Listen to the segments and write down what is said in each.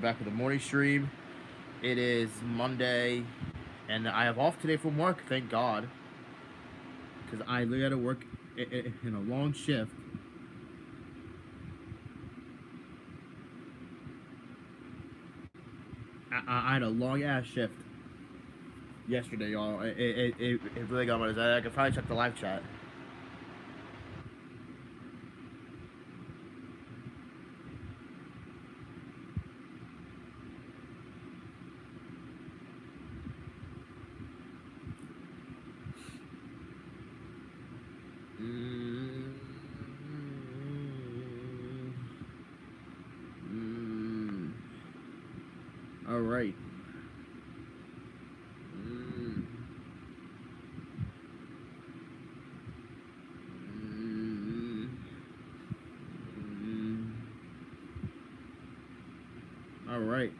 Back with the morning stream. It is Monday, and I have off today from work. Thank God, because I literally had to work in a long shift. I had a long ass shift yesterday, y'all. It really got my nerves. I can finally check the live chat. Mm, mm, all right. Mm, mm, mm, all right.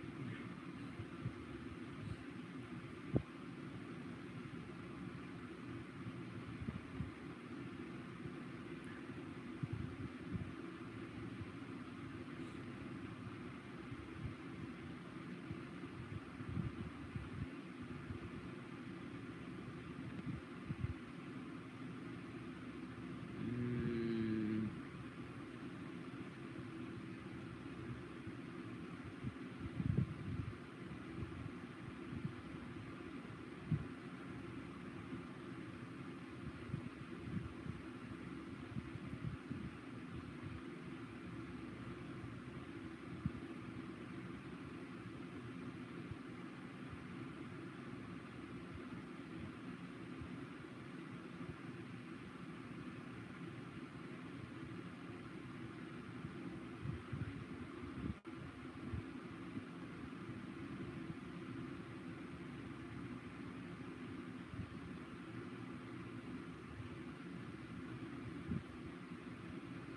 Mm,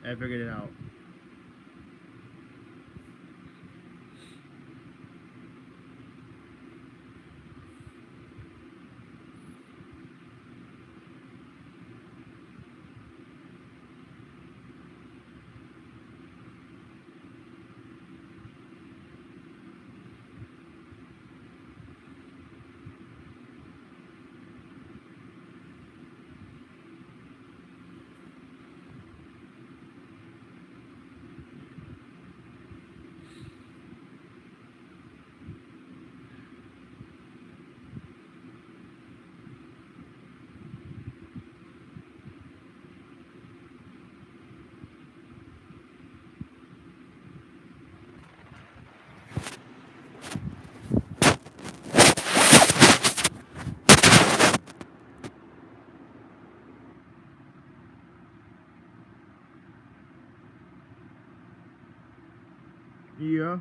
I figured it out. Yeah.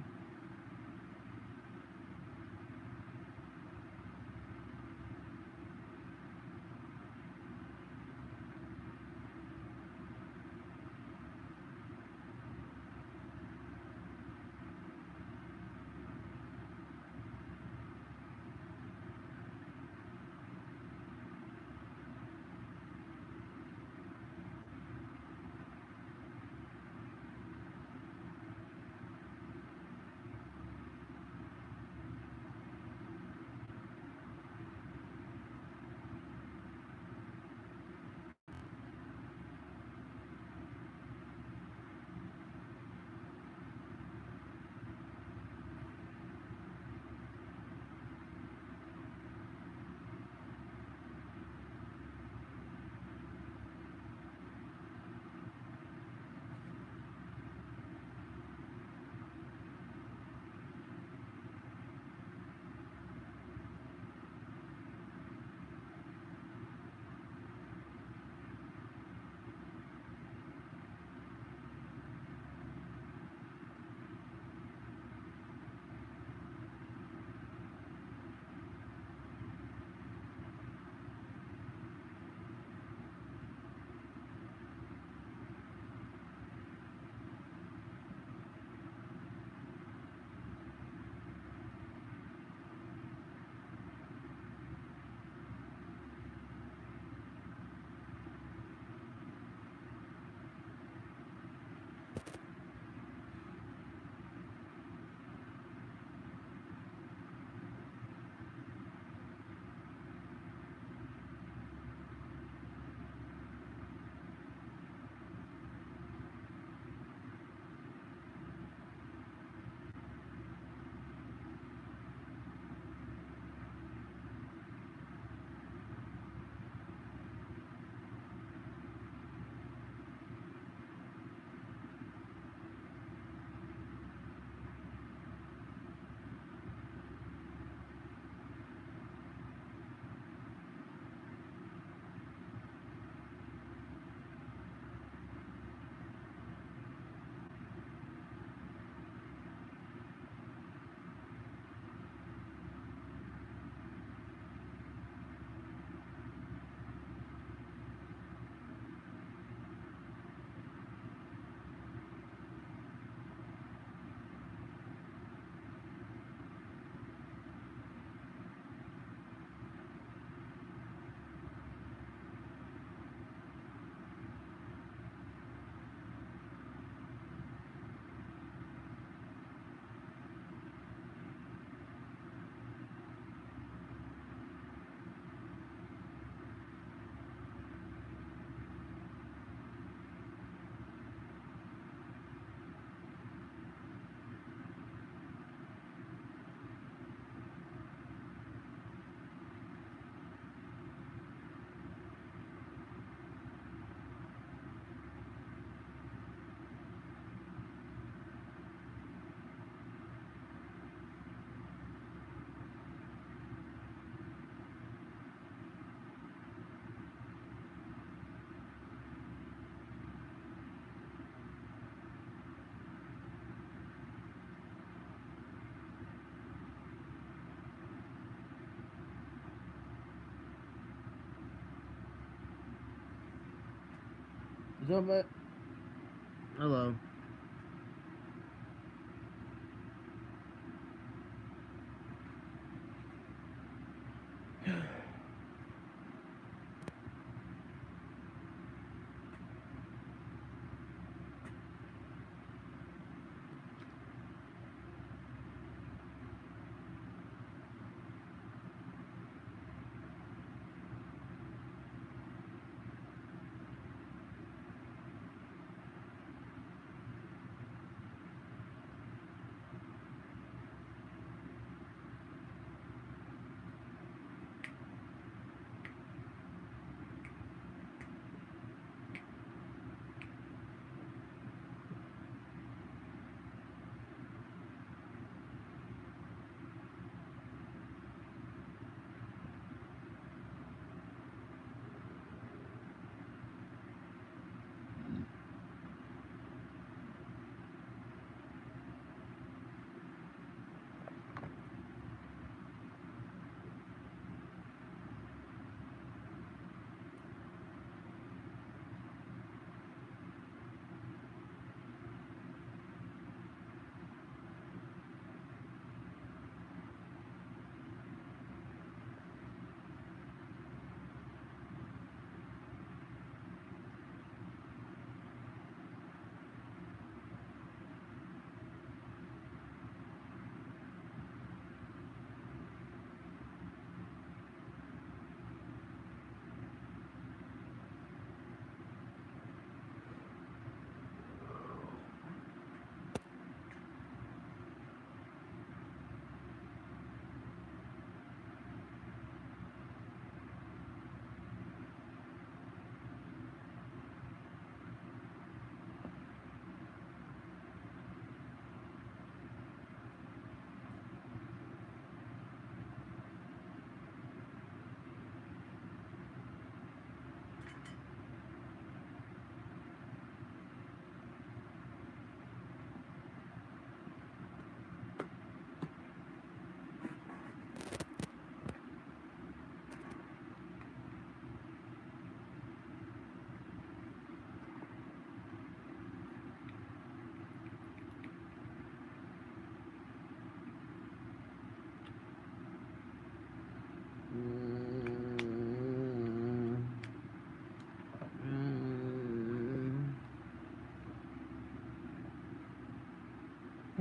Is that my... Hello.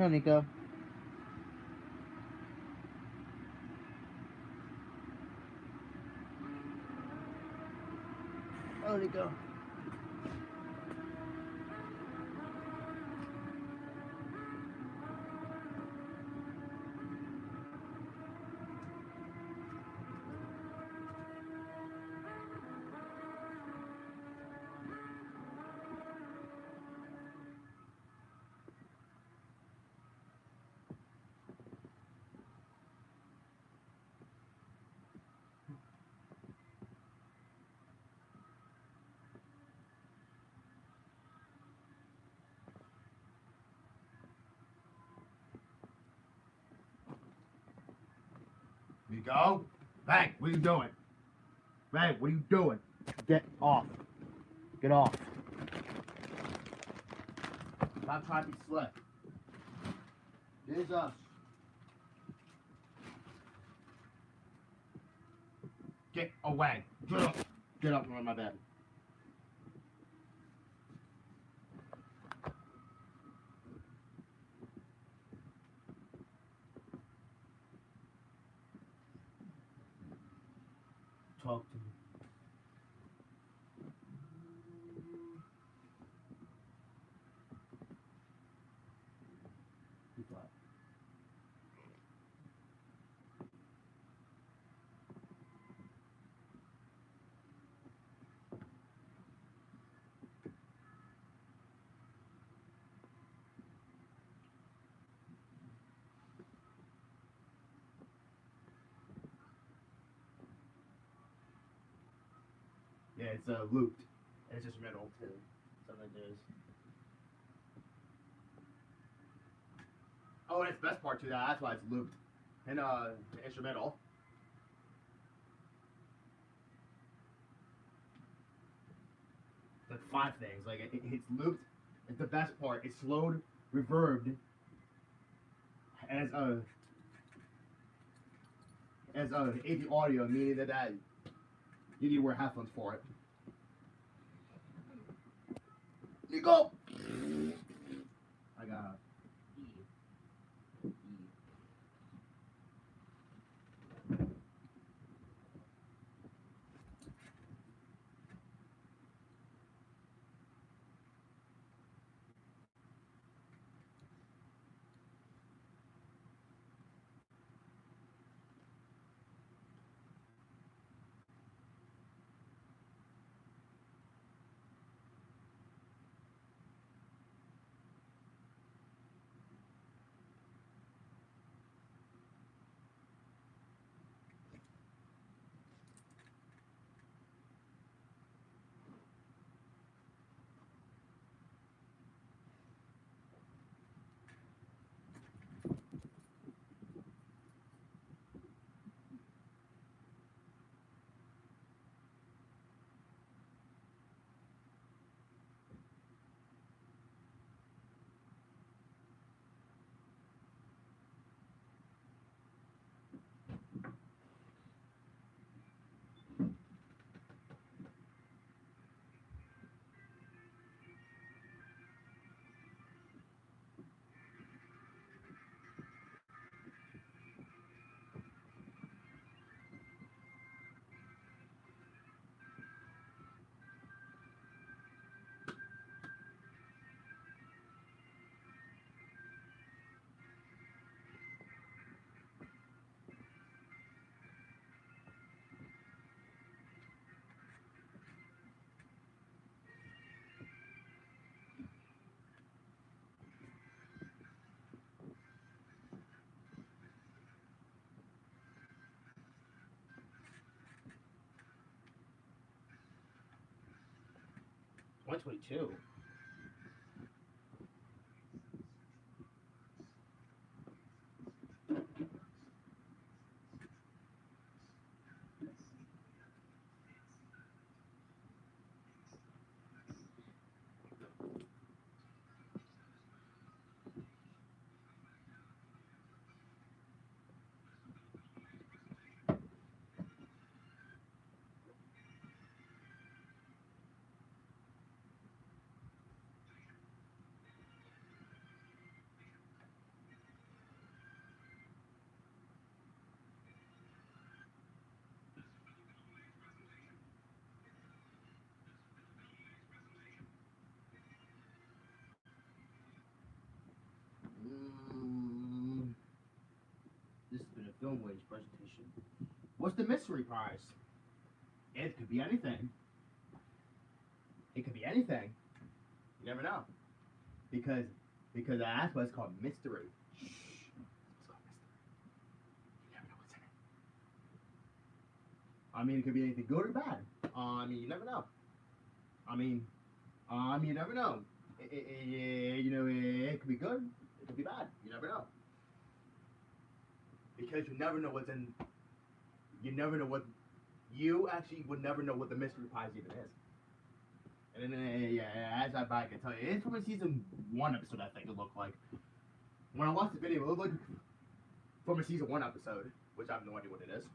Here, Nico. Oh, Nico. Nico? Bank, what are you doing? Bank, what are you doing? Get off. Get off. Stop trying to be slick. There's us. Get away. Get up. Get up and run my bed. Talk to me. Be quiet. Yeah, it's looped. It's just middle too. Something like this. Oh, and it's the best part too. That's why it's looped. And the instrumental. like 5 things. Like it's looped. It's the best part. It's slowed, reverbed, as AV audio, meaning that you need to wear headphones for it. You go. I got E. E. $122. This has been a Film Wage presentation. What's the mystery prize? It could be anything. It could be anything. You never know. Because that's why it's called mystery. Shh. It's called mystery. You never know what's in it. I mean, it could be anything good or bad. I mean, you never know. I mean, you never know. It could be good. It could be bad. You never know. Because you never know what's in. You never know what. You actually would never know what the mystery prize even is. And then, as I can tell you, it's from a season 1 episode, I think it looked like. When I watched the video, it looked like from a season 1 episode, which I have no idea what it is.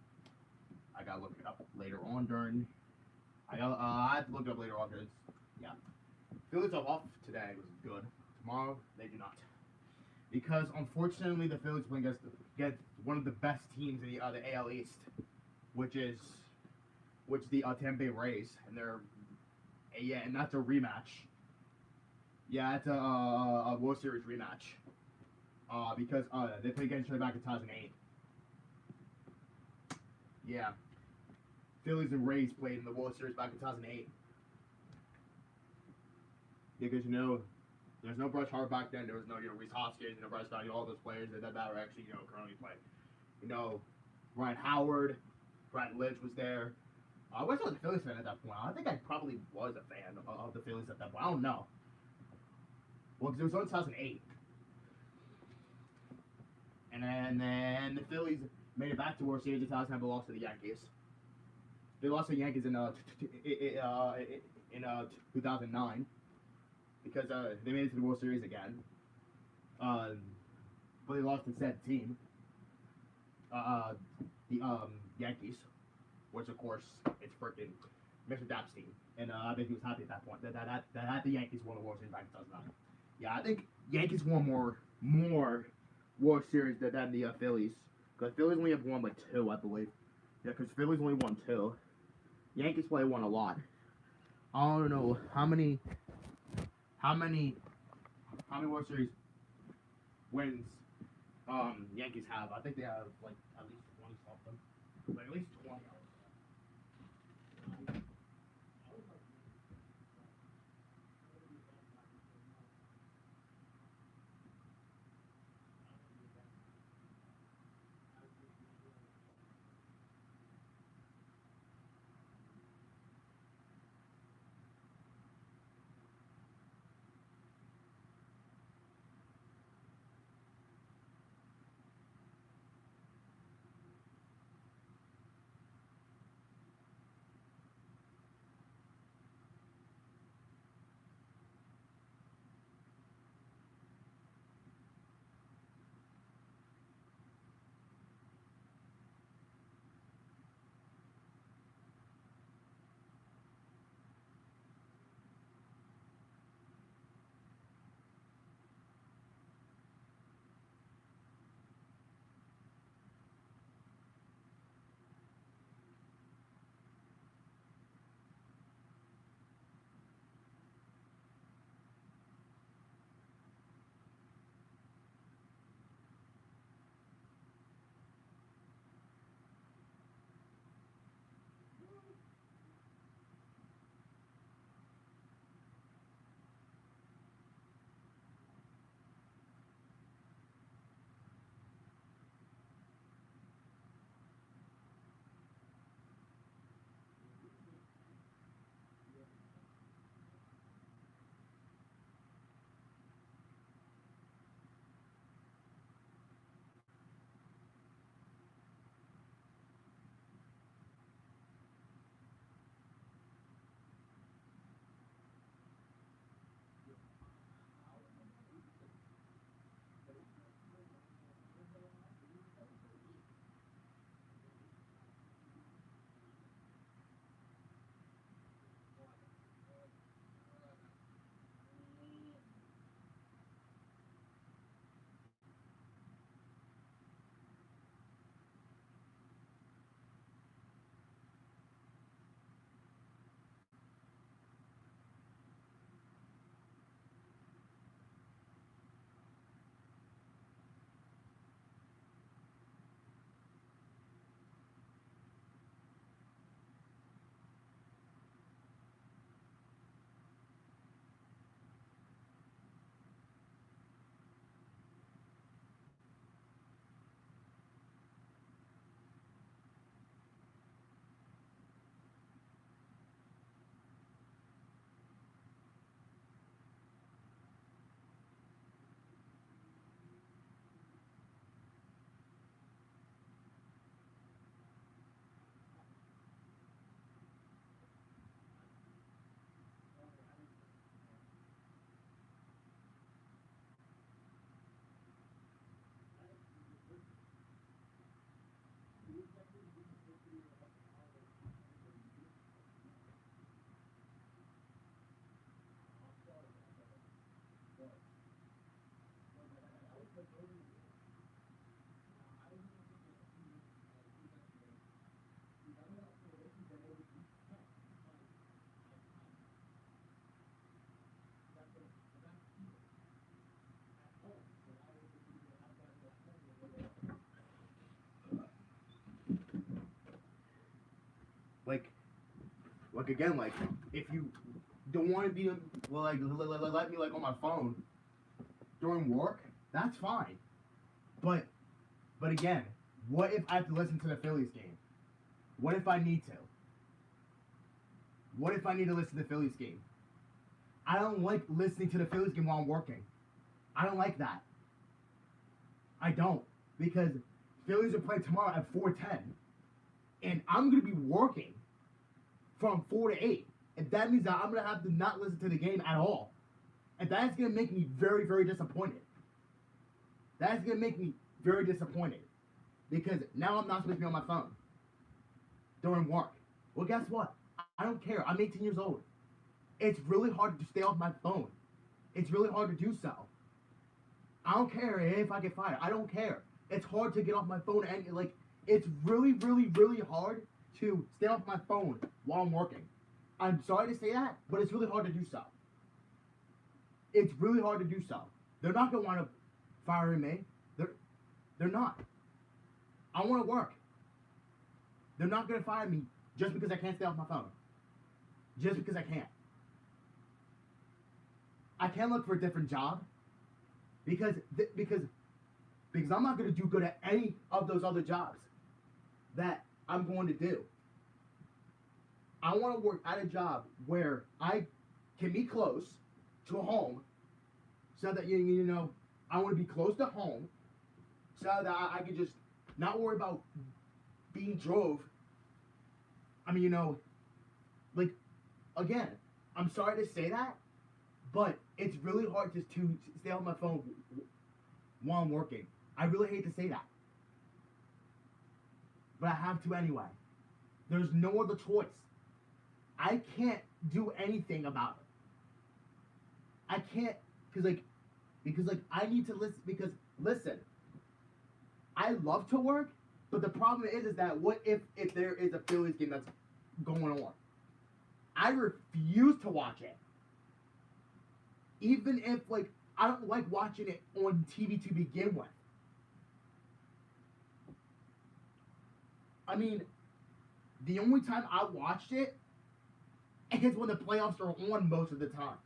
I gotta look it up later on during. I have to look it up later on because, yeah. Phillies are off today was good. Tomorrow, they do not. Because, unfortunately, the Phillies playing against one of the best teams in the AL East, which the Tampa Bay Rays, and they're. Yeah, and that's a rematch. Yeah, it's a World Series rematch. Because they played against each other back in 2008. Yeah. Phillies and Rays played in the World Series back in 2008. Because there's no Bryce Harper back then. There was no Rhys Hoskins, Bryce Donnie, all those players that were actually currently playing. Ryan Howard, Brad Lidge was there. I was a Phillies fan at that point. I think I probably was a fan of the Phillies at that point. I don't know. Well, because it was on 2008. And then the Phillies made it back to World Series in 2010, but lost to the Yankees. They lost to the Yankees in in 2009 because they made it to the World Series again. But they lost to said team, the Yankees, which of course it's freaking Mr. Dapp's team, and I think he was happy at that point that the Yankees won the World Series back in 2009. Yeah, I think Yankees won more World Series than the Phillies, because Phillies only have won like 2, I believe. Yeah, because Phillies only won 2. Yankees probably won a lot. I don't know how many World Series wins Yankees have. I think they have like at least 20 something. Like at least 20. Like again, like if you don't want to be well, like let me like on my phone during work, that's fine. But again, what if I have to listen to the Phillies game? What if I need to? What if I need to listen to the Phillies game? I don't like listening to the Phillies game while I'm working. I don't like that. I don't, because Phillies are playing tomorrow at 4:10, and I'm gonna be working from 4 to 8. And that means that I'm gonna have to not listen to the game at all. And that's gonna make me very, very disappointed. That's gonna make me very disappointed. Because now I'm not supposed to be on my phone during work. Well, guess what? I don't care. I'm 18 years old. It's really hard to stay off my phone. It's really hard to do so. I don't care if I get fired. I don't care. It's hard to get off my phone and like it's really, really, really hard to stay off my phone while I'm working. I'm sorry to say that, but it's really hard to do so. It's really hard to do so. They're not gonna want to fire me. They're not. I want to work. They're not gonna fire me just because I can't stay off my phone. Just because I can't. I can't look for a different job because I'm not gonna do good at any of those other jobs that I'm going to do. I want to work at a job where I can be close to home, so that you know I want to be close to home, so that I can just not worry about being drove. I mean, like again, I'm sorry to say that, but it's really hard to stay on my phone while I'm working. I really hate to say that, but I have to anyway. There's no other choice. I can't do anything about it. I can't, because I need to listen. Because listen, I love to work, but the problem is that what if there is a Phillies game that's going on? I refuse to watch it, even if I don't like watching it on TV to begin with. I mean, the only time I watched it is when the playoffs are on most of the time.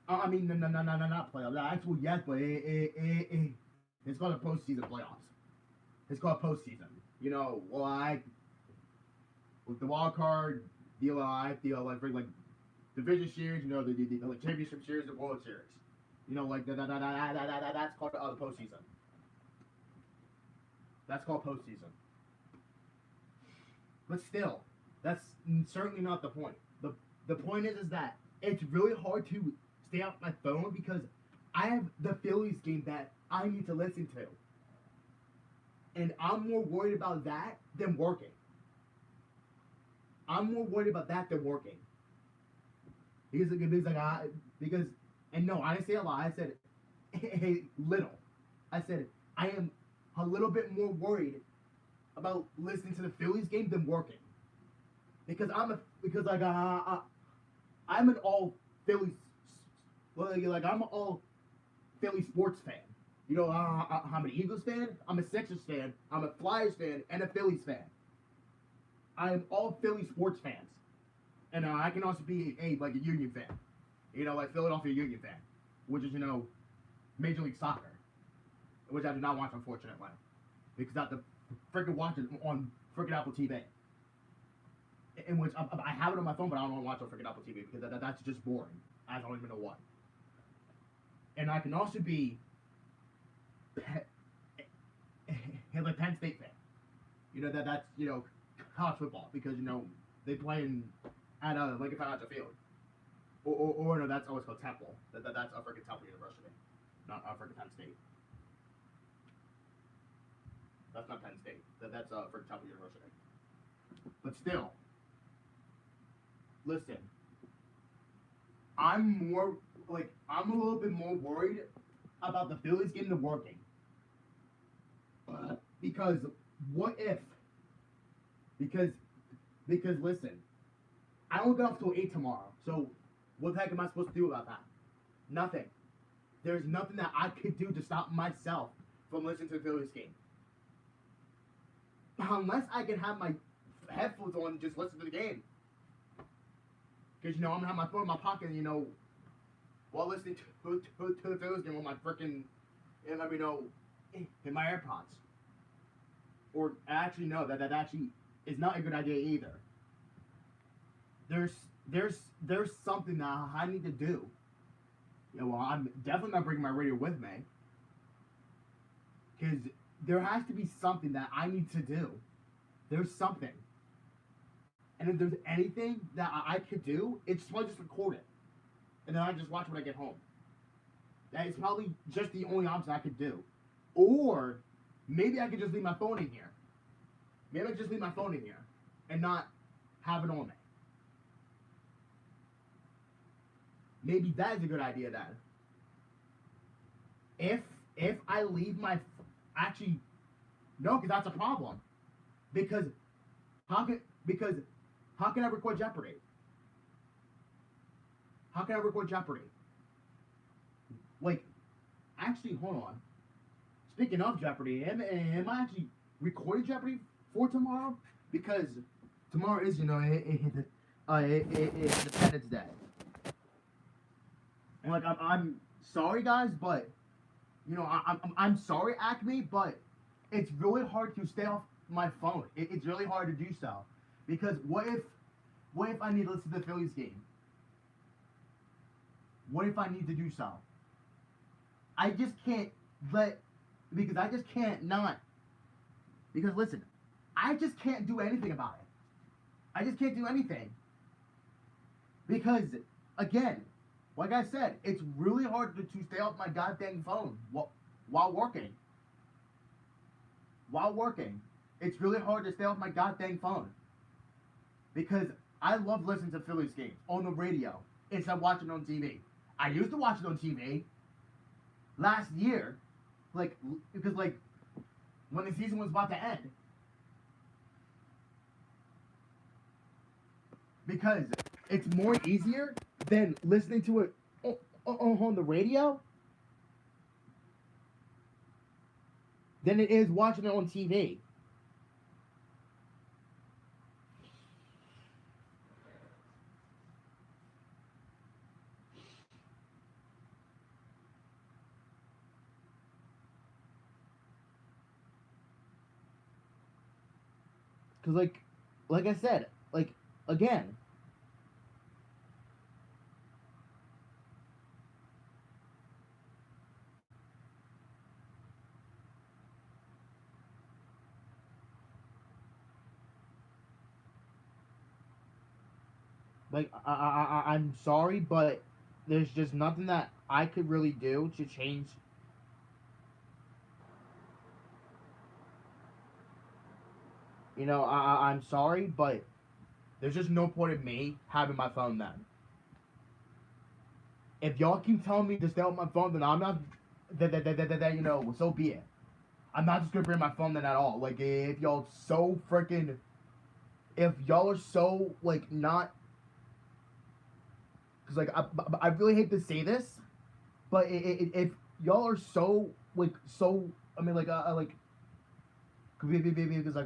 I mean, no, not playoffs. Actually, yes, but it's called a postseason playoffs. It's called postseason. With the wild card deal, I feel like division series, the championship series, the World Series. That's called the postseason. That's called postseason. But still, that's certainly not the point. The point is that it's really hard to stay off my phone because I have the Phillies game that I need to listen to. And I'm more worried about that than working. I'm more worried about that than working. Because and no, I didn't say a lot. I said a little. I said I am a little bit more worried about listening to the Phillies game than working. Because I'm an all Phillies, I'm an all Philly sports fan. I'm an Eagles fan, I'm a Sixers fan, I'm a Flyers fan, and a Phillies fan. I am all Philly sports fans, and I can also be a Union fan, Philadelphia Union fan, which is Major League Soccer, which I do not watch unfortunately, because I have to freaking watch it on freaking Apple TV. In which I have it on my phone, but I don't want to watch on freaking Apple TV because that's just boring. I don't even know why. And I can also be a Penn State fan. That's college football because they play at Lincoln Financial Field. Or no, that's always called Temple. That's a freaking Temple University, not a freaking Penn State. That's not Penn State. That's a freaking Temple University. But still. Listen, I'm a little bit more worried about the Phillies getting to working. Because what if? Because listen, I don't get off till 8 tomorrow. So what the heck am I supposed to do about that? Nothing. There's nothing that I could do to stop myself from listening to the Phillies game. Unless I can have my headphones on and just listen to the game. Because, I'm going to have my phone in my pocket, while listening to the Phillies game with my freaking, in my AirPods. Or, actually, no, that actually is not a good idea either. There's something that I need to do. I'm definitely not bringing my radio with me. Because there has to be something that I need to do. There's something. And if there's anything that I could do, it's probably just record it, and then I just watch when I get home. That is probably just the only option I could do. Or maybe I could just leave my phone in here. Maybe I could just leave my phone in here and not have it on me. Maybe that is a good idea then. If I leave my actually no, because that's a problem. Because how can because how can I record Jeopardy? How can I record Jeopardy? Like, actually, hold on. Speaking of Jeopardy, am I actually recording Jeopardy for tomorrow? Because tomorrow is, it's Independence Day. And like, I'm sorry, guys, but I'm sorry, Acme, but it's really hard to stay off my phone. It's really hard to do so, because what if I need to listen to the Phillies game? What if I need to do so? I just can't let because I just can't not because listen, I just can't do anything about it. I just can't do anything because again, like I said, it's really hard to stay off my goddamn phone while working. While working, it's really hard to stay off my goddamn phone because I love listening to Phillies games on the radio instead of watching it on TV. I used to watch it on TV last year, because when the season was about to end, because it's more easier than listening to it on the radio than it is watching it on TV. Cause like I said, again, I'm sorry, but there's just nothing that I could really do to change. I'm sorry, but there's just no point in me having my phone then. If y'all keep telling me to stay on my phone, then I'm not. So be it. I'm not just gonna bring my phone then at all. Like, if y'all so freaking, if y'all are so not, cause I really hate to say this, but if y'all are so I mean because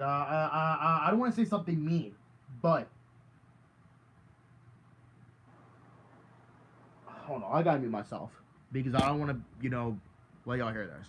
I don't want to say something mean, but hold on, I gotta mute myself because I don't want to let y'all hear this.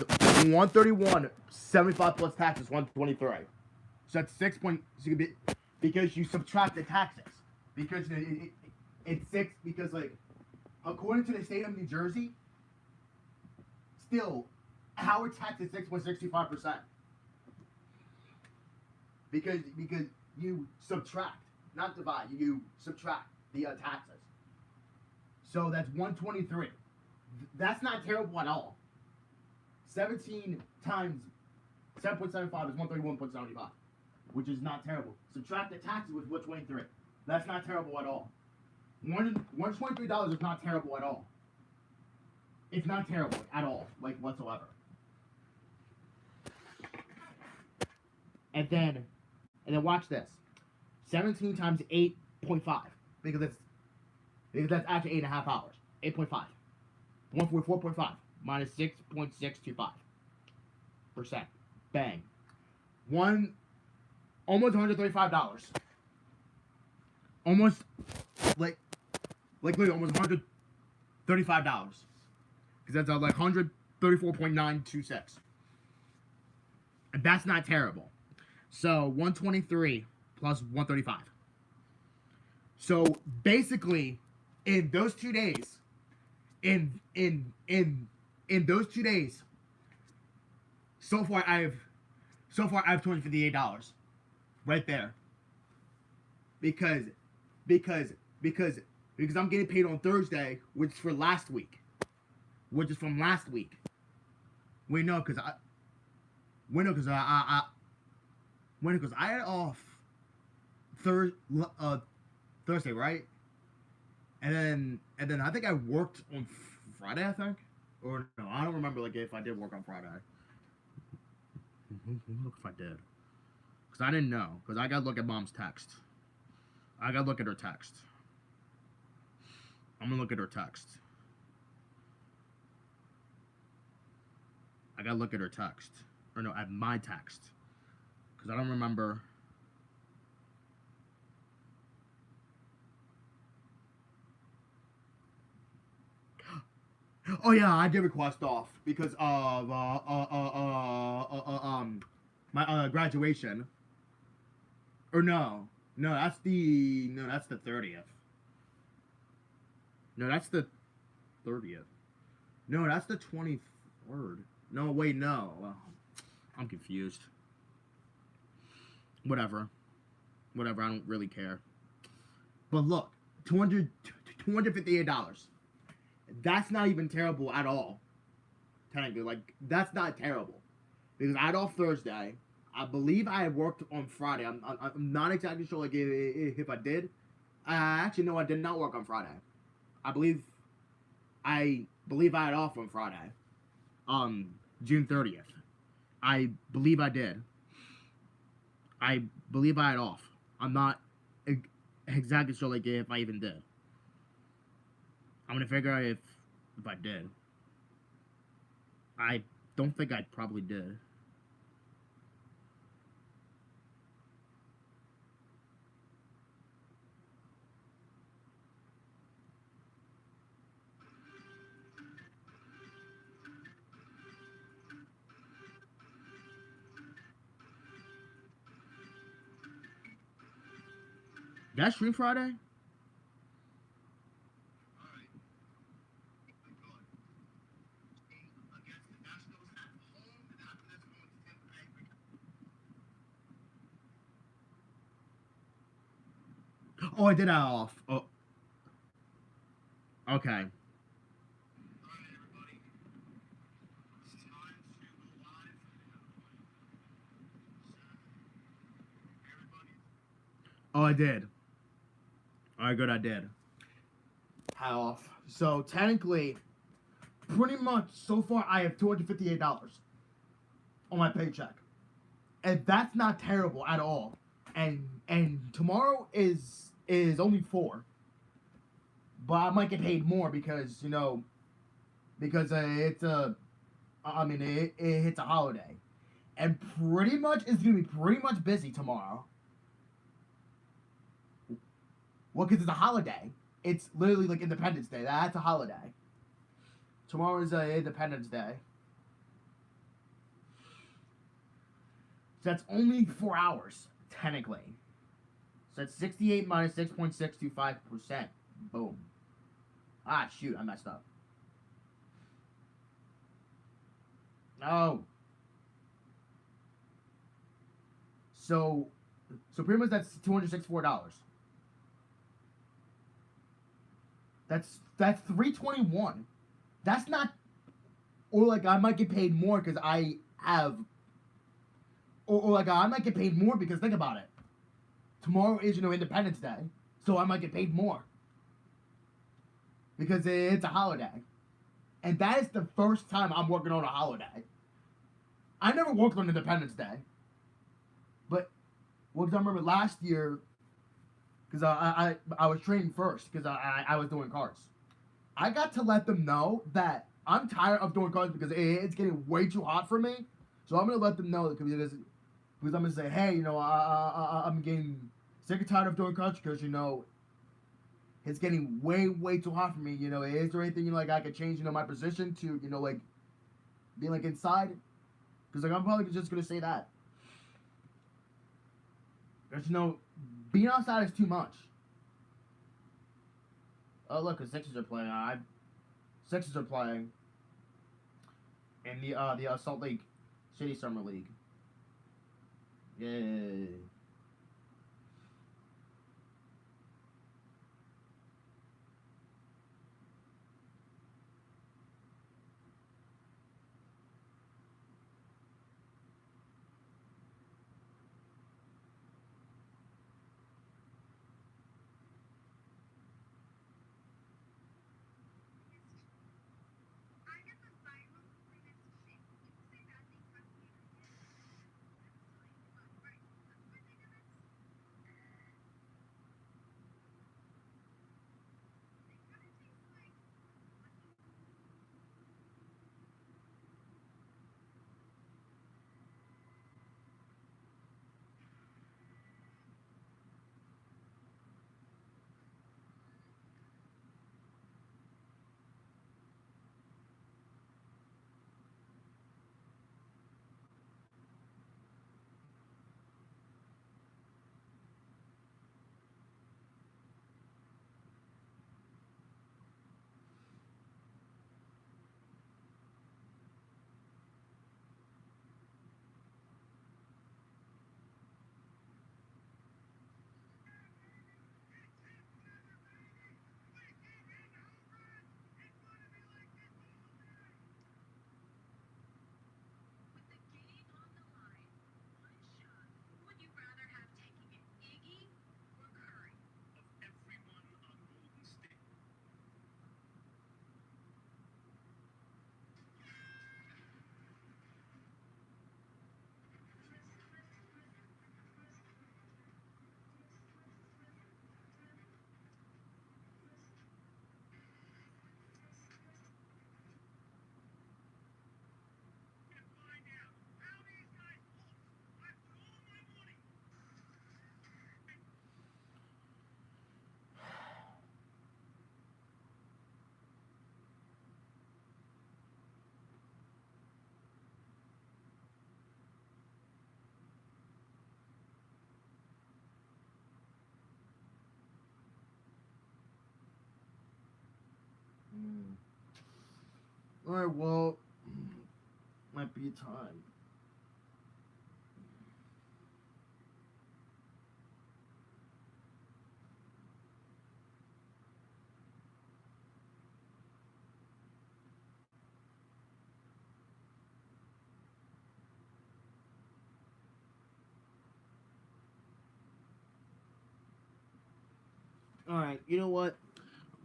131, 75 plus taxes, 123. So that's 6 point. So you could be, because you subtract the taxes. Because it's 6. Because like, according to the state of New Jersey, still, our tax is 6.65%. Because you subtract, not divide. You subtract the taxes. So that's 123. That's not terrible at all. 17 times 7.75 is 131.75, which is not terrible. Subtract the taxes with 123. That's not terrible at all. $123 is not terrible at all. It's not terrible at all, like whatsoever. And then watch this. 17 times 8.5, because that's actually 8.5 hours. 8.5. 144.5 minus 6.625%. Bang. Almost $135. Almost like literally almost $135. Because that's like 134.926. And that's not terrible. So 123 plus 135. So basically, in those 2 days, in those 2 days, so far I've $258 right there. Because I'm getting paid on Thursday, which is for last week. Which is from last week. Because I had off Thursday, right? And then I think I worked on Friday, I think. Or no, I don't remember like if I did work on Friday. Look if I did. Because I didn't know. Because I gotta look at Mom's text. I gotta look at her text. I'm gonna look at her text. I gotta look at her text. Or no, at my text. Because I don't remember. Oh yeah, I did request off because of my graduation. Or no, that's the 30th. No, that's the 30th. No, that's the 23rd. No, wait, no. I'm confused. Whatever, I don't really care. But look, $258. That's not even terrible at all. Technically, like, that's not terrible. Because I had off Thursday. I believe I had worked on Friday. I'm not exactly sure, like, if I did. Actually, no, I did not work on Friday. I believe I had off on Friday. June 30th. I believe I did. I believe I had off. I'm not exactly sure, like, if I even did. I'm gonna figure out if I did. I don't think I probably did. Did I stream Friday? Oh, I did have off. Oh. Okay. Oh, I did. Alright, good, I did. Had off. So, technically, pretty much, so far, I have $258 on my paycheck. And that's not terrible at all. And tomorrow is only 4. But I might get paid more because, it's it's a holiday. And pretty much, it's going to be pretty much busy tomorrow. Well, because it's a holiday. It's literally like Independence Day. That's a holiday. Tomorrow is Independence Day. So that's only 4 hours, technically. So that's 68 minus 6.625%. Boom. Ah, shoot, I messed up. No. So pretty much that's $264. That's $321. That's not, or like I might get paid more because I have, or like I might get paid more because think about it. Tomorrow is Independence Day, so I might get paid more because it's a holiday, and that is the first time I'm working on a holiday. I never worked on Independence Day, but because I remember last year, because I was training first because I was doing cards. I got to let them know that I'm tired of doing cards because it's getting way too hot for me. So I'm gonna let them know because I'm gonna say, hey, I'm getting sick and tired of doing cards because it's getting way too hot for me. Is there anything like I could change my position to like being like inside? Because I'm probably just gonna say that. Because being outside is too much. Oh look, the Sixers are playing. Sixers are playing in the Salt Lake City Summer League. Yay. Alright, well, might be time. Alright, you know what?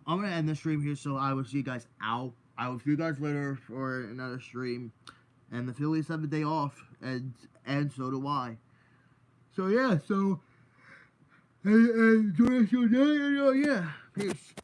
I'm gonna end the stream here, so I will see you guys out. I will see you guys later for another stream. And the Phillies have a day off, and so do I. So yeah, enjoy your day, and yeah, peace.